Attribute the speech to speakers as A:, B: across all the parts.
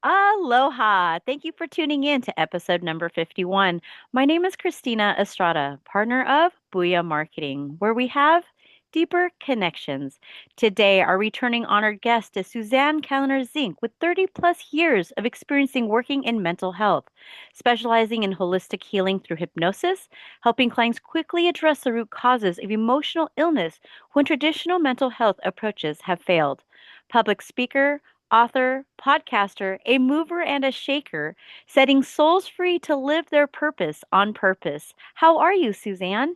A: Aloha. Thank you for tuning in to episode number 51. My name is Christina Estrada, partner of Booyah Marketing, where we have deeper connections. Today, our returning honored guest is Suzanne Kellner-Zinck with 30 plus years of experiencing working in mental health, specializing in holistic healing through hypnosis, helping clients quickly address the root causes of emotional illness when traditional mental health approaches have failed. Public speaker, author, podcaster, a mover and a shaker, setting souls free to live their purpose on purpose. How are you, Suzanne?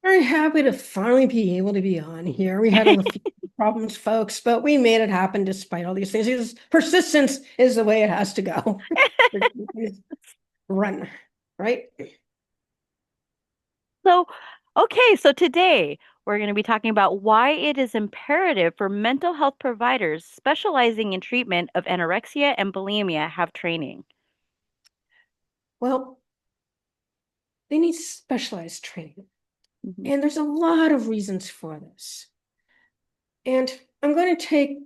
B: Very happy to finally be able to be on here. We had a few problems, folks, but we made it happen despite all these things. Persistence is the way it has to go. Run, right?
A: So, okay, so today we're going to be talking about why it is imperative for mental health providers specializing in treatment of anorexia and bulimia have training.
B: Well, they need specialized training.
A: Mhm.
B: And there's a lot of reasons for this. And I'm going to take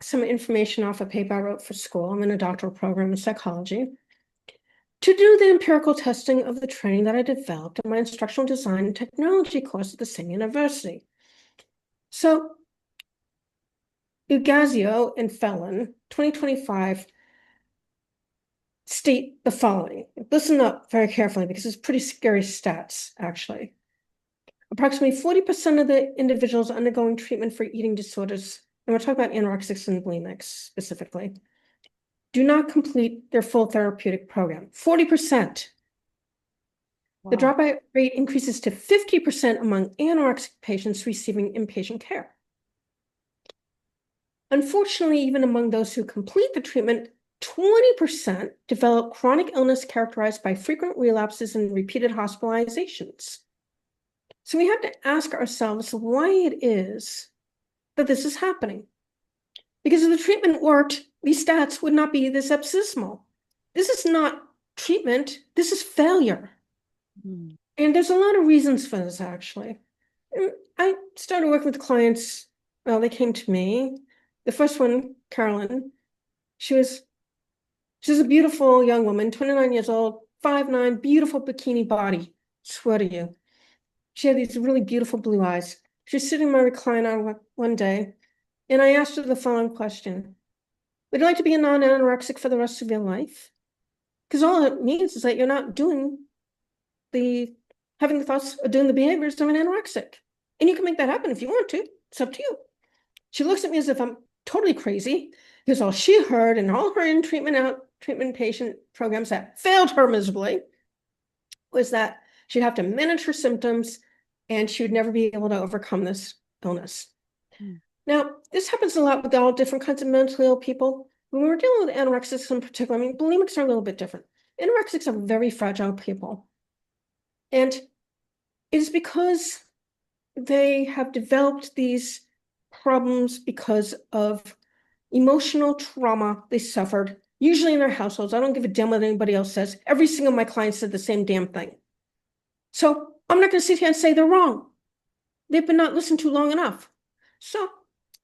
B: some information off a paper I wrote for school. I'm in a doctoral program in psychology to do the empirical testing of the training that I developed in my instructional design and technology course at the same university. So Ugazio and Felon, 2025, state the following. Listen up very carefully because it's pretty scary stats, actually. Approximately 40% of the individuals undergoing treatment for eating disorders, and we're talking about anorexics and bulimics specifically, do not complete their full therapeutic program. 40%. The
A: Wow.
B: dropout rate increases to 50% among anorexic patients receiving inpatient care. Unfortunately, even among those who complete the treatment, 20% develop chronic illness characterized by frequent relapses and repeated hospitalizations. So we have to ask ourselves why it is that this is happening. Because if the treatment worked, these stats would not be this abysmal. This is not treatment, this is failure.
A: Mm.
B: And there's a lot of reasons for this, actually. I started working with clients, well, they came to me. The first one, Carolyn, she was she's a beautiful young woman, 29 years old, 5'9", beautiful bikini body. Swear to you. She had these really beautiful blue eyes. She was sitting in my recliner one day, and I asked her the following question. Would you like to be a non-anorexic for the rest of your life? Because all it means is that you're not the having the thoughts of doing the behaviors of an anorexic. And you can make that happen if you want to. It's up to you. She looks at me as if I'm totally crazy because all she heard and all her treatment patient programs that failed her miserably was that she'd have to manage her symptoms and she would never be able to overcome this illness.
A: Mm.
B: Now, this happens a lot with all different kinds of mentally ill people. When we're dealing with anorexics in particular, I mean, bulimics are a little bit different. Anorexics are very fragile people. And it is because they have developed these problems because of emotional trauma they suffered, usually in their households. I don't give a damn what anybody else says. Every single of my clients said the same damn thing. So I'm not going to sit here and say they're wrong. They've been not listened to long enough. So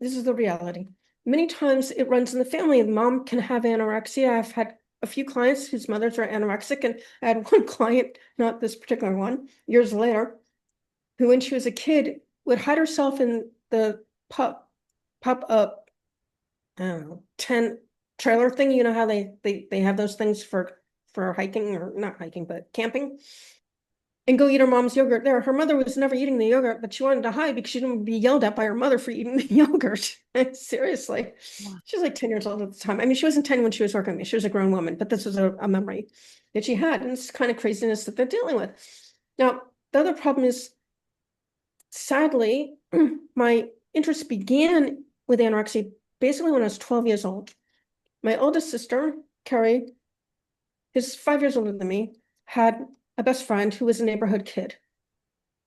B: this is the reality. Many times it runs in the family. The mom can have anorexia. I've had a few clients whose mothers are anorexic, and I had one client, not this particular one, years later, who when she was a kid would hide herself in the pop up, I don't know, tent trailer thing. You know how they have those things for hiking, or not hiking, but camping, and go eat her mom's yogurt there. Her mother was never eating the yogurt, but she wanted to hide because she didn't be yelled at by her mother for eating the yogurt. Seriously.
A: Wow.
B: She was like 10 years old at the time. I mean, she wasn't 10 when she was working with me. She was a grown woman, but this was a memory that she had. And it's kind of craziness that they're dealing with. Now, the other problem is, sadly, my interest began with anorexia basically when I was 12 years old. My oldest sister, Carrie, is 5 years older than me, had a best friend who was a neighborhood kid,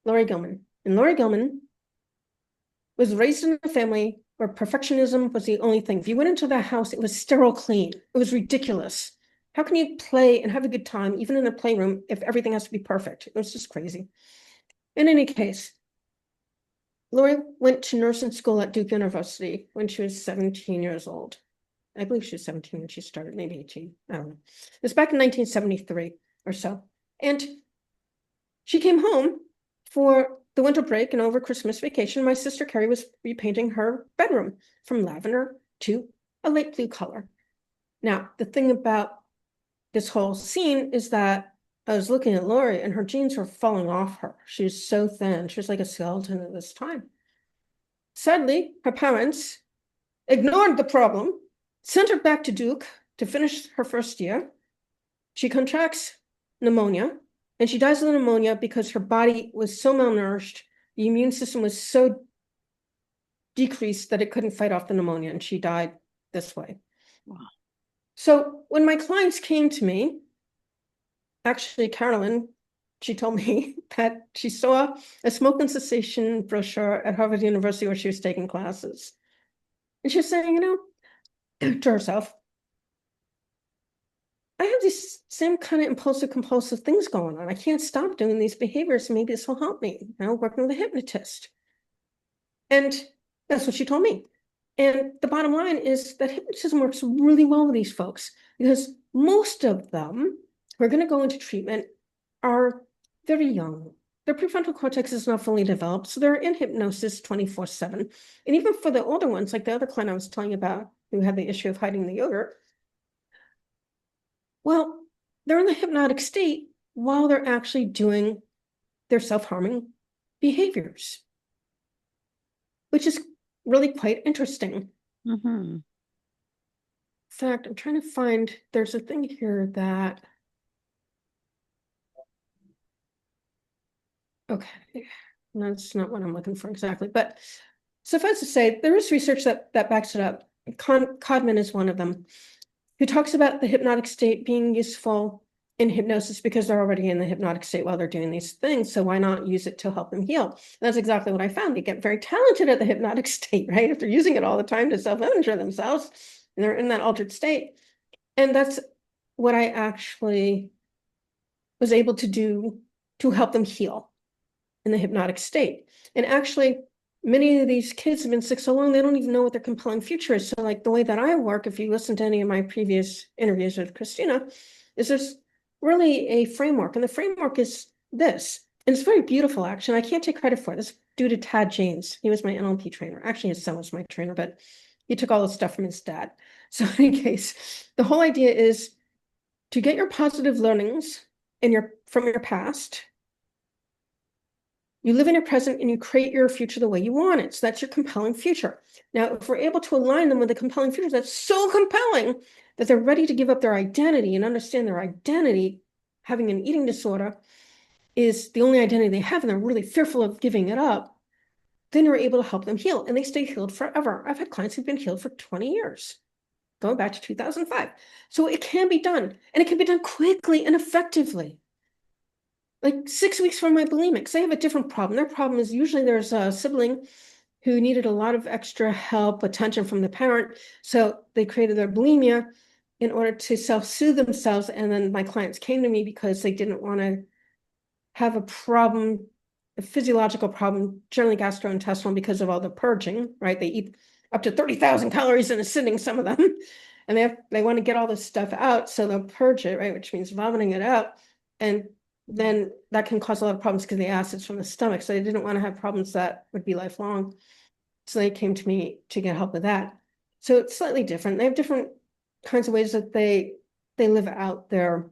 B: Lori Gilman. And Lori Gilman was raised in a family where perfectionism was the only thing. If you went into the house, it was sterile clean. It was ridiculous. How can you play and have a good time, even in a playroom, if everything has to be perfect? It was just crazy. In any case, Lori went to nursing school at Duke University when she was 17 years old. I believe she was 17 when she started, maybe 18. I don't know. It was back in 1973 or so. And she came home for the winter break and over Christmas vacation. My sister Carrie was repainting her bedroom from lavender to a light blue color. Now, the thing about this whole scene is that I was looking at Lori and her jeans were falling off her. She was so thin. She was like a skeleton at this time. Sadly, her parents ignored the problem, sent her back to Duke to finish her first year. She contracts pneumonia, and she dies of pneumonia because her body was so malnourished, the immune system was so decreased that it couldn't fight off the pneumonia, and she died this way.
A: Wow.
B: So when my clients came to me, actually, Carolyn, she told me that she saw a smoking cessation brochure at Harvard University where she was taking classes. And she was saying, to herself, I have these same kind of impulsive compulsive things going on. I can't stop doing these behaviors. Maybe this will help me, working with a hypnotist. And that's what she told me. And the bottom line is that hypnotism works really well with these folks because most of them who are going to go into treatment are very young. Their prefrontal cortex is not fully developed, so they're in hypnosis 24/7. And even for the older ones, like the other client I was telling you about who had the issue of hiding the yogurt, well, they're in the hypnotic state while they're actually doing their self-harming behaviors, which is really quite interesting.
A: Mm-hmm.
B: In fact, I'm trying to find, there's a thing here that, okay, that's not what I'm looking for exactly, but suffice to say, there is research that backs it up. Codman is one of them, who talks about the hypnotic state being useful in hypnosis because they're already in the hypnotic state while they're doing these things. So why not use it to help them heal? And that's exactly what I found. They get very talented at the hypnotic state, right? If they're using it all the time to self-injure themselves, and they're in that altered state. And that's what I actually was able to do to help them heal in the hypnotic state. And actually, many of these kids have been sick so long, they don't even know what their compelling future is. So like the way that I work, if you listen to any of my previous interviews with Christina, is there's really a framework. And the framework is this. And it's very beautiful, actually. I can't take credit for it. It's due to Tad James. He was my NLP trainer. Actually, his son was my trainer, but he took all the stuff from his dad. So in any case, the whole idea is to get your positive learnings from your past. You live in your present and you create your future the way you want it. So that's your compelling future. Now, if we're able to align them with a compelling future that's so compelling that they're ready to give up their identity and understand their identity, having an eating disorder is the only identity they have, and they're really fearful of giving it up, then you're able to help them heal, and they stay healed forever. I've had clients who've been healed for 20 years, going back to 2005. So it can be done, and it can be done quickly and effectively. Like 6 weeks from my bulimics, they have a different problem. Their problem is usually there's a sibling who needed a lot of extra help, attention from the parent. So they created their bulimia in order to self-soothe themselves. And then my clients came to me because they didn't want to have a problem, a physiological problem, generally gastrointestinal, because of all the purging, right? They eat up to 30,000 calories in a sitting, some of them. And they want to get all this stuff out. So they'll purge it, right? Which means vomiting it out. And then that can cause a lot of problems because the acids from the stomach. So they didn't want to have problems that would be lifelong. So they came to me to get help with that. So it's slightly different. They have different kinds of ways that they live out their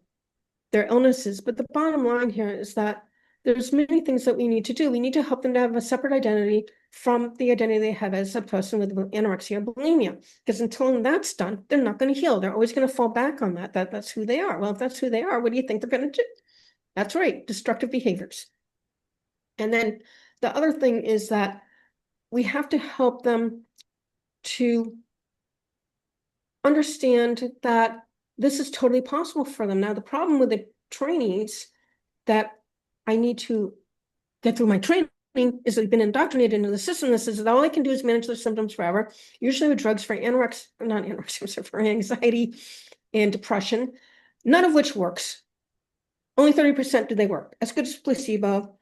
B: illnesses. But the bottom line here is that there's many things that we need to do. We need to help them to have a separate identity from the identity they have as a person with anorexia or bulimia. Because until that's done, they're not going to heal. They're always going to fall back on that's who they are. Well, if that's who they are, what do you think they're going to do? That's right, destructive behaviors. And then the other thing is that we have to help them to understand that this is totally possible for them. Now, the problem with the trainees that I need to get through my training is they've been indoctrinated into the system that says that all I can do is manage their symptoms forever, usually with drugs for for anxiety and depression, none of which works. Only 30% do they work, as good as placebo.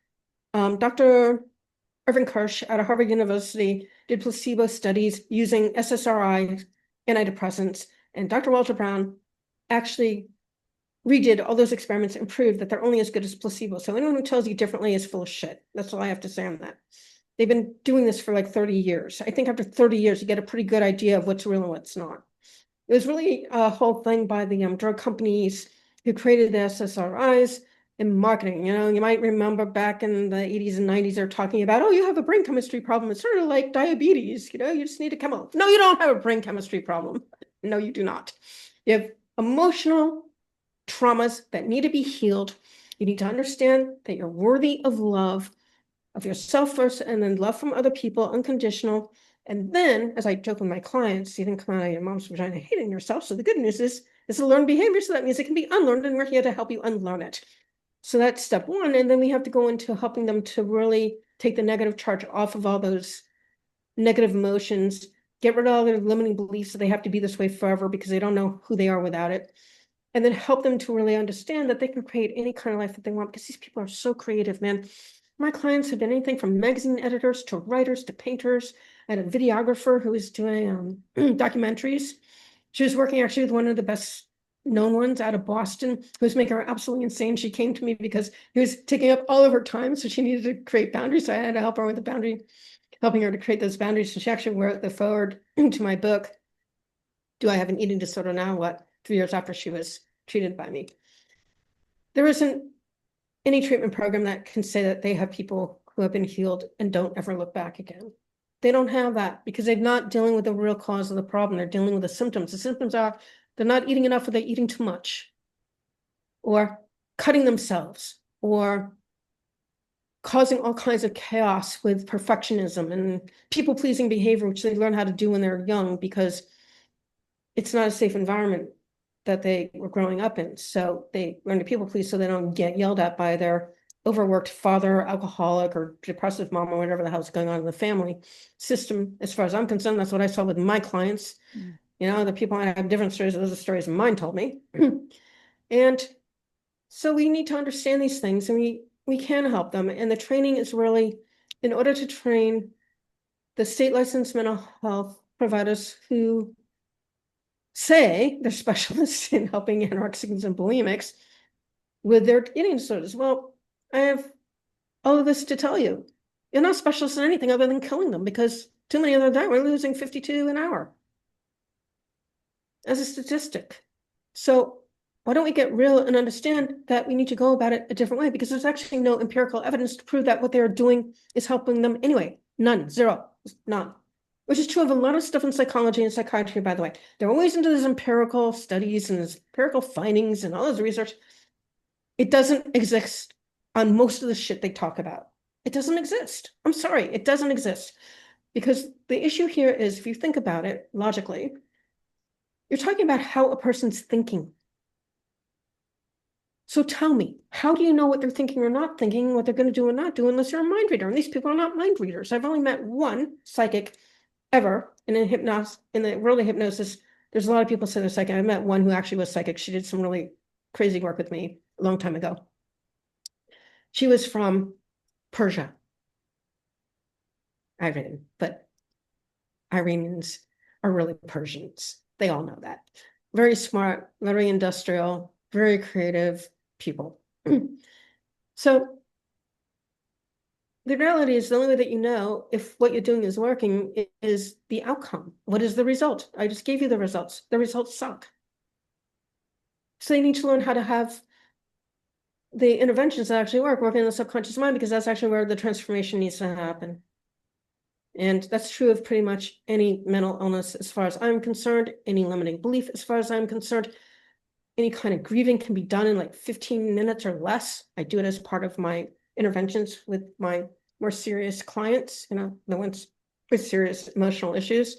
B: Dr. Irving Kirsch out of Harvard University did placebo studies using SSRI, antidepressants, And Dr. Walter Brown actually redid all those experiments and proved that they're only as good as placebo. So anyone who tells you differently is full of shit. That's all I have to say on that. They've been doing this for like 30 years. I think after 30 years, you get a pretty good idea of what's real and what's not. It was really a whole thing by the drug companies who created the SSRIs in marketing. You know, you might remember back in the 80s and 90s, they're talking about, oh, you have a brain chemistry problem. It's sort of like diabetes. You know, you just need a chemo. No, you don't have a brain chemistry problem. No, you do not. You have emotional traumas that need to be healed. You need to understand that you're worthy of love, of yourself first, and then love from other people, unconditional. And then, as I joke with my clients, you didn't come out of your mom's vagina hating yourself. So the good news is it's a learned behavior. So that means it can be unlearned, and we're here to help you unlearn it. So that's step one. And then we have to go into helping them to really take the negative charge off of all those negative emotions, get rid of all their limiting beliefs that they have to be this way forever because they don't know who they are without it. And then help them to really understand that they can create any kind of life that they want, because these people are so creative, man. My clients have been anything from magazine editors to writers to painters. I had a videographer who was doing documentaries. She was working actually with one of the best known ones out of Boston, who was making her absolutely insane. She came to me because he was taking up all of her time, so she needed to create boundaries. So I had to help her with the boundary, helping her to create those boundaries. So she actually wrote the foreword to my book, Do I Have an Eating Disorder Now? What? 3 years after she was treated by me. There isn't any treatment program that can say that they have people who have been healed and don't ever look back again. They don't have that because they're not dealing with the real cause of the problem. They're dealing with the symptoms. The symptoms are they're not eating enough, or they're eating too much, or cutting themselves, or causing all kinds of chaos with perfectionism and people-pleasing behavior, which they learn how to do when they're young because it's not a safe environment that they were growing up in. So they learn to people please so they don't get yelled at by their overworked father, alcoholic, or depressive mom, or whatever the hell's going on in the family system. As far as I'm concerned, that's what I saw with my clients.
A: Mm.
B: You know, the people might have different stories. Those are stories mine told me. And so we need to understand these things, and we can help them. And the training is really, in order to train the state licensed mental health providers who say they're specialists in helping anorexics and bulimics with their eating disorders. Well, I have all of this to tell you. You're not specialists in anything other than killing them, because too many of them die. We're losing 52 an hour as a statistic. So why don't we get real and understand that we need to go about it a different way? Because there's actually no empirical evidence to prove that what they're doing is helping them anyway. None, zero, none. Which is true of a lot of stuff in psychology and psychiatry, by the way. They're always into these empirical studies and these empirical findings and all this research. It doesn't exist on most of the shit they talk about. It doesn't exist. I'm sorry, it doesn't exist. Because the issue here is, if you think about it logically, you're talking about how a person's thinking. So tell me, how do you know what they're thinking or not thinking, what they're going to do or not do, unless you're a mind reader? And these people are not mind readers. I've only met one psychic ever in the world of hypnosis. There's a lot of people say they're psychic. I met one who actually was psychic. She did some really crazy work with me a long time ago. She was from Persia, Iran, but Iranians are really Persians. They all know that. Very smart, very industrial, very creative people. So the reality is, the only way that you know if what you're doing is working is the outcome. What is the result? I just gave you the results. The results suck. So you need to learn how to have the interventions that actually work in the subconscious mind, because that's actually where the transformation needs to happen. And that's true of pretty much any mental illness as far as I'm concerned, any limiting belief as far as I'm concerned. Any kind of grieving can be done in like 15 minutes or less. I do it as part of my interventions with my more serious clients, you know, the ones with serious emotional issues.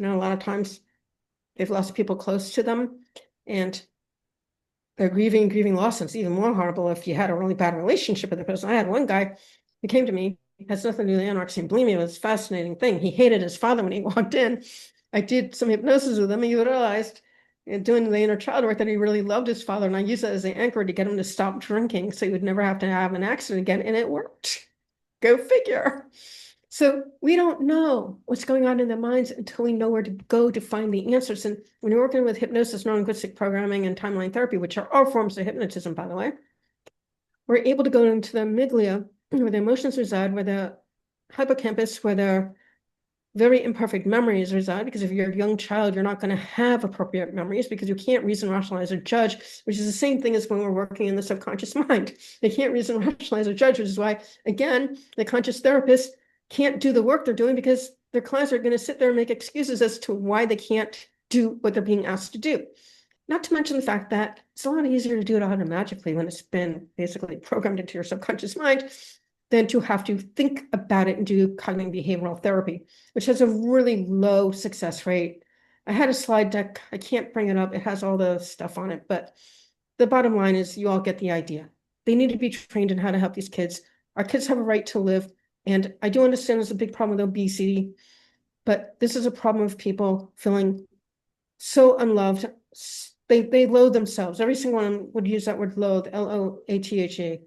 B: You know, a lot of times they've lost people close to them, and they're grieving loss. And it's even more horrible if you had a really bad relationship with the person. I had one guy who came to me, has nothing to do with anorexia and bulimia. It was a fascinating thing. He hated his father when he walked in. I did some hypnosis with him, and he realized, doing the inner child work, that he really loved his father. And I used that as an anchor to get him to stop drinking so he would never have to have an accident again. And it worked. Go figure. So we don't know what's going on in their minds until we know where to go to find the answers. And when you're working with hypnosis, neuro-linguistic programming, and timeline therapy, which are all forms of hypnotism, by the way, we're able to go into the amygdala, where the emotions reside, where the hippocampus, where the very imperfect memories reside, because if you're a young child, you're not going to have appropriate memories because you can't reason, rationalize, or judge, which is the same thing as when we're working in the subconscious mind. They can't reason, rationalize, or judge, which is why, again, the conscious therapist can't do the work they're doing because their clients are going to sit there and make excuses as to why they can't do what they're being asked to do. Not to mention the fact that it's a lot easier to do it automatically when it's been basically programmed into your subconscious mind than to have to think about it and do cognitive behavioral therapy, which has a really low success rate. I had a slide deck. I can't bring it up. It has all the stuff on it, but the bottom line is you all get the idea. They need to be trained in how to help these kids. Our kids have a right to live. And I do understand there's a big problem with obesity, but this is a problem of people feeling so unloved. They loathe themselves. Every single one would use that word loathe, Loathe.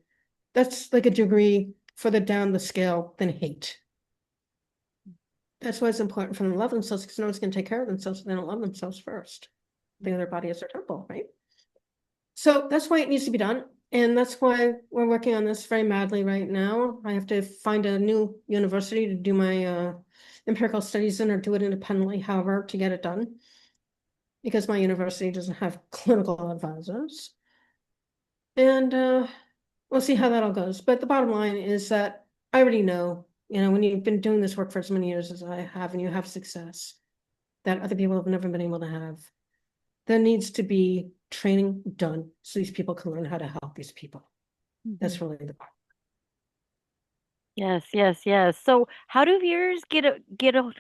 B: That's like a degree further down the scale than hate. That's why it's important for them to love themselves, because no one's going to take care of themselves if they don't love themselves first. Think of their body as their temple, right? So that's why it needs to be done. And that's why we're working on this very madly right now. I have to find a new university to do my empirical studies in, or do it independently, however, to get it done, because my university doesn't have clinical advisors. And we'll see how that all goes. But the bottom line is that I already know, when you've been doing this work for as many years as I have, and you have success that other people have never been able to have, there needs to be training done so these people can learn how to help these people.
A: Mhm.
B: That's really the bottom.
A: Yes, yes, yes. So, how do viewers get a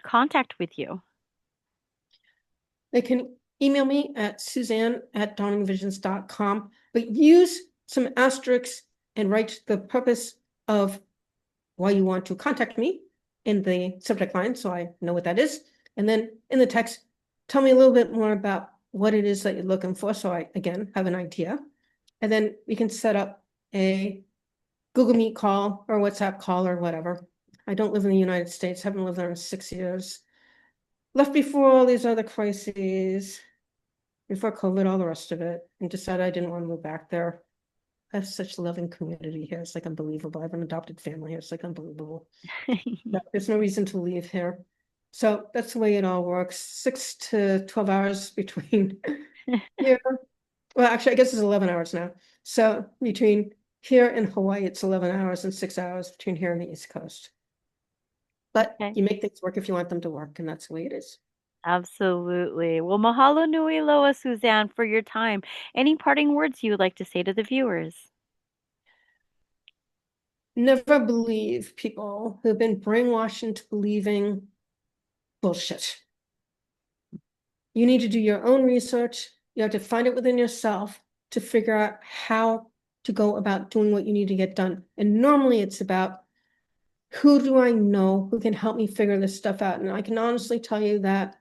A: contact with you?
B: They can email me at Suzanne@dawningvisions.com, but use some asterisks and write the purpose of why you want to contact me in the subject line so I know what that is. And then in the text, tell me a little bit more about what it is that you're looking for so I, again, have an idea. And then we can set up a Google Meet call or WhatsApp call or whatever. I don't live in the United States, haven't lived there in 6 years. Left before all these other crises, before COVID, all the rest of it, and decided I didn't want to move back there. I have such a loving community here. It's like unbelievable. I have an adopted family here. It's like unbelievable. No, there's no reason to leave here. So that's the way it all works. 6 to 12 hours between here. Well, actually, I guess it's 11 hours now. So between here and Hawaii, it's 11 hours and 6 hours between here and the East Coast. But
A: Okay.
B: you make things work if you want them to work, and that's the way it is.
A: Absolutely. Well, mahalo nui loa, Suzanne, for your time. Any parting words you would like to say to the viewers?
B: Never believe people who've been brainwashed into believing bullshit. You need to do your own research. You have to find it within yourself to figure out how to go about doing what you need to get done. And normally it's about, who do I know who can help me figure this stuff out? And I can honestly tell you that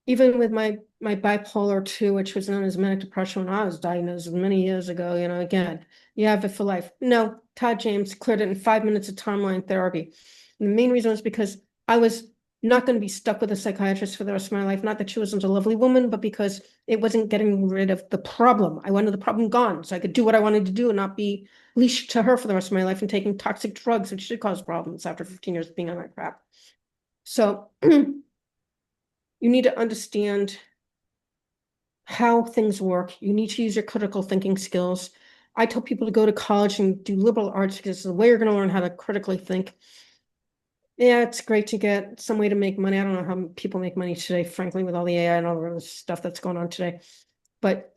B: even with my bipolar 2, which was known as manic depression when I was diagnosed many years ago, again, you have it for life. No, Todd James cleared it in 5 minutes of timeline therapy. And the main reason was because I was not going to be stuck with a psychiatrist for the rest of my life. Not that she wasn't a lovely woman, but because it wasn't getting rid of the problem. I wanted the problem gone so I could do what I wanted to do and not be leashed to her for the rest of my life and taking toxic drugs, which did cause problems after 15 years of being on that crap. So you need to understand how things work. You need to use your critical thinking skills. I tell people to go to college and do liberal arts because it's the way you're going to learn how to critically think. Yeah, it's great to get some way to make money. I don't know how people make money today, frankly, with all the AI and all the other stuff that's going on today. But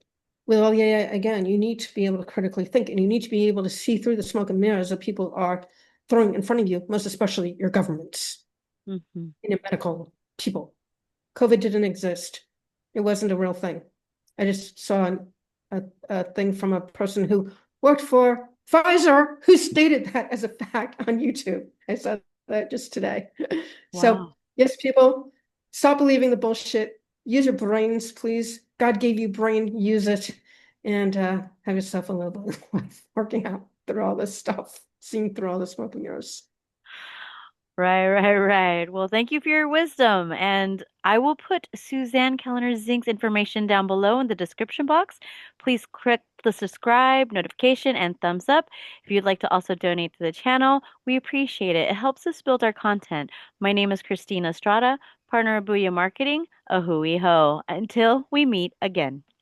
B: with all the AI, again, you need to be able to critically think, and you need to be able to see through the smoke and mirrors that people are throwing in front of you, most especially your governments
A: Mhm.
B: and your medical people. COVID didn't exist. It wasn't a real thing. I just saw a thing from a person who worked for Pfizer who stated that as a fact on YouTube. I saw that just today. So,
A: Wow.
B: yes, people, stop believing the bullshit. Use your brains, please. God gave you brain, use it, and have yourself a little bit of life working out through all this stuff, seeing through all the smoke and mirrors.
A: Right, right, right. Well, thank you for your wisdom. And I will put Suzanne Kellner-Zink's information down below in the description box. Please click the subscribe, notification, and thumbs up. If you'd like to also donate to the channel, we appreciate it. It helps us build our content. My name is Christina Estrada, partner of Booyah Marketing. A hooey ho. Until we meet again.